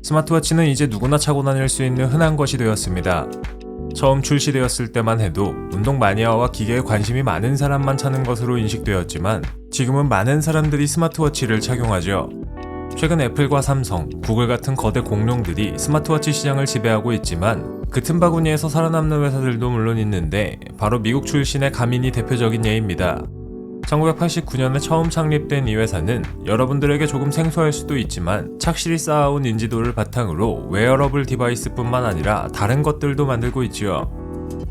스마트워치는 이제 누구나 차고 다닐 수 있는 흔한 것이 되었습니다. 처음 출시되었을 때만 해도 운동 마니아와 기계에 관심이 많은 사람만 차는 것으로 인식되었지만 지금은 많은 사람들이 스마트워치를 착용하죠. 최근 애플과 삼성, 구글 같은 거대 공룡들이 스마트워치 시장을 지배하고 있지만 그 틈바구니에서 살아남는 회사들도 물론 있는데 바로 미국 출신의 가민이 대표적인 예입니다. 1989년에 처음 창립된 이 회사는 여러분들에게 조금 생소할 수도 있지만 착실히 쌓아온 인지도를 바탕으로 웨어러블 디바이스뿐만 아니라 다른 것들도 만들고 있지요.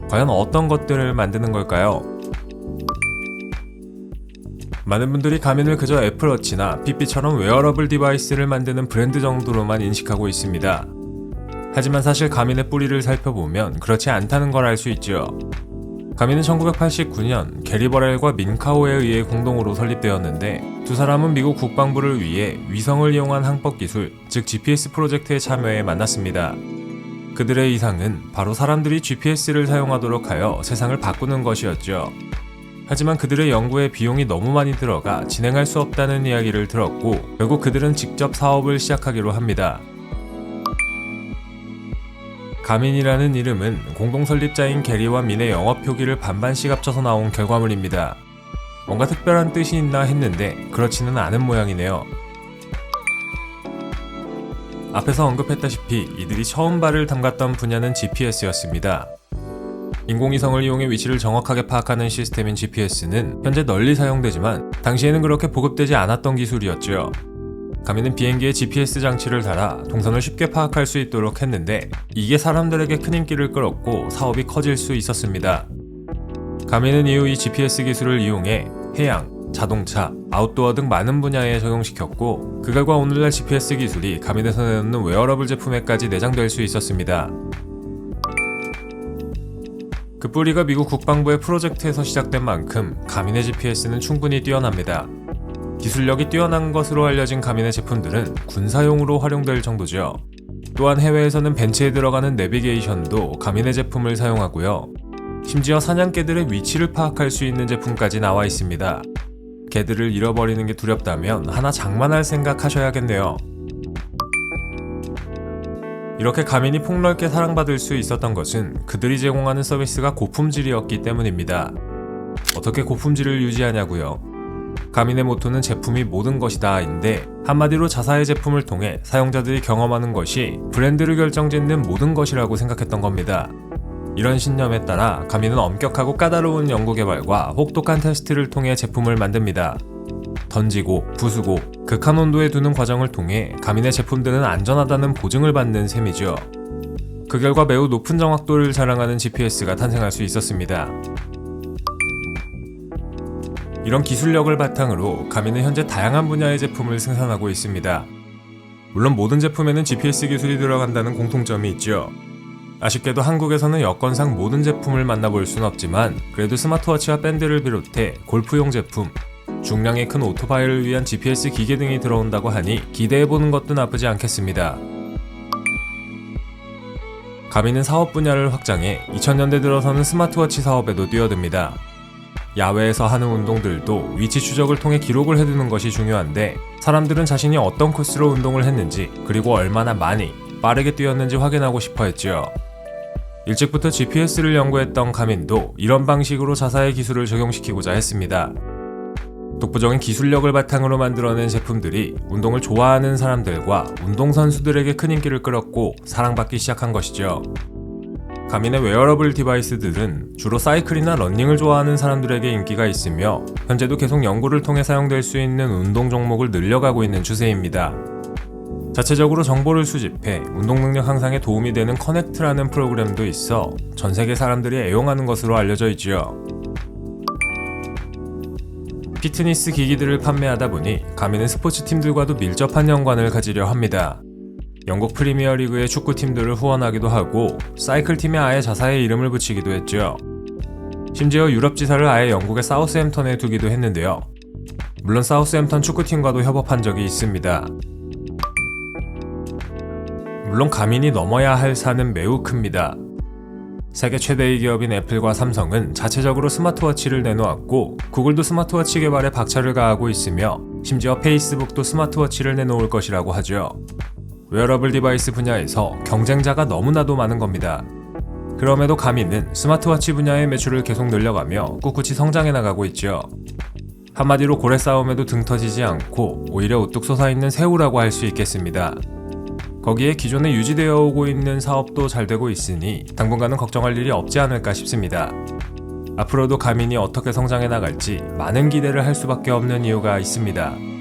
과연 어떤 것들을 만드는 걸까요? 많은 분들이 가민을 그저 애플워치나 핏빛처럼 웨어러블 디바이스를 만드는 브랜드 정도로만 인식하고 있습니다. 하지만 사실 가민의 뿌리를 살펴보면 그렇지 않다는 걸 알 수 있죠. 가민은 1989년 게리 버렐과 민카오에 의해 공동으로 설립되었는데 두 사람은 미국 국방부를 위해 위성을 이용한 항법 기술, 즉 GPS 프로젝트에 참여해 만났습니다. 그들의 이상은 바로 사람들이 GPS를 사용하도록 하여 세상을 바꾸는 것이었죠. 하지만 그들의 연구에 비용이 너무 많이 들어가 진행할 수 없다는 이야기를 들었고 결국 그들은 직접 사업을 시작하기로 합니다. 가민이라는 이름은 공동 설립자인 게리와 민의 영업 표기를 반반씩 합쳐서 나온 결과물입니다. 뭔가 특별한 뜻이 있나 했는데 그렇지는 않은 모양이네요. 앞에서 언급했다시피 이들이 처음 발을 담갔던 분야는 GPS였습니다. 인공위성을 이용해 위치를 정확하게 파악하는 시스템인 GPS는 현재 널리 사용되지만 당시에는 그렇게 보급되지 않았던 기술이었죠. 가민은 비행기에 GPS 장치를 달아 동선을 쉽게 파악할 수 있도록 했는데 이게 사람들에게 큰 인기를 끌었고 사업이 커질 수 있었습니다. 가민은 이후 이 GPS 기술을 이용해 해양, 자동차, 아웃도어 등 많은 분야에 적용시켰고 그 결과 오늘날 GPS 기술이 가민에서 내놓는 웨어러블 제품에까지 내장될 수 있었습니다. 그 뿌리가 미국 국방부의 프로젝트에서 시작된 만큼 가민의 GPS는 충분히 뛰어납니다. 기술력이 뛰어난 것으로 알려진 가민의 제품들은 군사용으로 활용될 정도죠. 또한 해외에서는 벤츠에 들어가는 내비게이션도 가민의 제품을 사용하고요. 심지어 사냥개들의 위치를 파악할 수 있는 제품까지 나와 있습니다. 개들을 잃어버리는 게 두렵다면 하나 장만할 생각 하셔야겠네요. 이렇게 가민이 폭넓게 사랑받을 수 있었던 것은 그들이 제공하는 서비스가 고품질이었기 때문입니다. 어떻게 고품질을 유지하냐고요? 가민의 모토는 제품이 모든 것이다 인데 한마디로 자사의 제품을 통해 사용자들이 경험하는 것이 브랜드를 결정짓는 모든 것이라고 생각했던 겁니다. 이런 신념에 따라 가민은 엄격하고 까다로운 연구개발과 혹독한 테스트를 통해 제품을 만듭니다. 던지고 부수고 극한 온도에 두는 과정을 통해 가민의 제품들은 안전하다는 보증을 받는 셈이죠. 그 결과 매우 높은 정확도를 자랑하는 GPS가 탄생할 수 있었습니다. 이런 기술력을 바탕으로 가민은 현재 다양한 분야의 제품을 생산하고 있습니다. 물론 모든 제품에는 GPS 기술이 들어간다는 공통점이 있죠. 아쉽게도 한국에서는 여건상 모든 제품을 만나볼 순 없지만 그래도 스마트워치와 밴드를 비롯해 골프용 제품, 중량이 큰 오토바이를 위한 GPS 기계 등이 들어온다고 하니 기대해보는 것도 나쁘지 않겠습니다. 가민은 사업 분야를 확장해 2000년대 들어서는 스마트워치 사업에도 뛰어듭니다. 야외에서 하는 운동들도 위치 추적을 통해 기록을 해두는 것이 중요한데 사람들은 자신이 어떤 코스로 운동을 했는지 그리고 얼마나 많이 빠르게 뛰었는지 확인하고 싶어 했지요. 일찍부터 GPS를 연구했던 가민도 이런 방식으로 자사의 기술을 적용시키고자 했습니다. 독보적인 기술력을 바탕으로 만들어낸 제품들이 운동을 좋아하는 사람들과 운동선수들에게 큰 인기를 끌었고 사랑받기 시작한 것이죠. 가민의 웨어러블 디바이스들은 주로 사이클이나 러닝을 좋아하는 사람들에게 인기가 있으며 현재도 계속 연구를 통해 사용될 수 있는 운동 종목을 늘려가고 있는 추세입니다. 자체적으로 정보를 수집해 운동 능력 향상에 도움이 되는 커넥트라는 프로그램도 있어 전 세계 사람들이 애용하는 것으로 알려져 있지요. 피트니스 기기들을 판매하다 보니 가민은 스포츠팀들과도 밀접한 연관을 가지려 합니다. 영국 프리미어리그의 축구팀들을 후원하기도 하고 사이클팀에 아예 자사의 이름을 붙이기도 했죠. 심지어 유럽 지사를 아예 영국의 사우스햄턴에 두기도 했는데요. 물론 사우스햄턴 축구팀과도 협업한 적이 있습니다. 물론 가민이 넘어야 할 산은 매우 큽니다. 세계 최대의 기업인 애플과 삼성은 자체적으로 스마트워치를 내놓았고 구글도 스마트워치 개발에 박차를 가하고 있으며 심지어 페이스북도 스마트워치를 내놓을 것이라고 하죠. 웨어러블 디바이스 분야에서 경쟁자가 너무나도 많은 겁니다. 그럼에도 가미는 스마트워치 분야의 매출을 계속 늘려가며 꿋꿋이 성장해 나가고 있죠. 한마디로 고래 싸움에도 등 터지지 않고 오히려 우뚝 솟아있는 새우라고 할 수 있겠습니다. 거기에 기존에 유지되어 오고 있는 사업도 잘 되고 있으니 당분간은 걱정할 일이 없지 않을까 싶습니다. 앞으로도 가민이 어떻게 성장해 나갈지 많은 기대를 할 수밖에 없는 이유가 있습니다.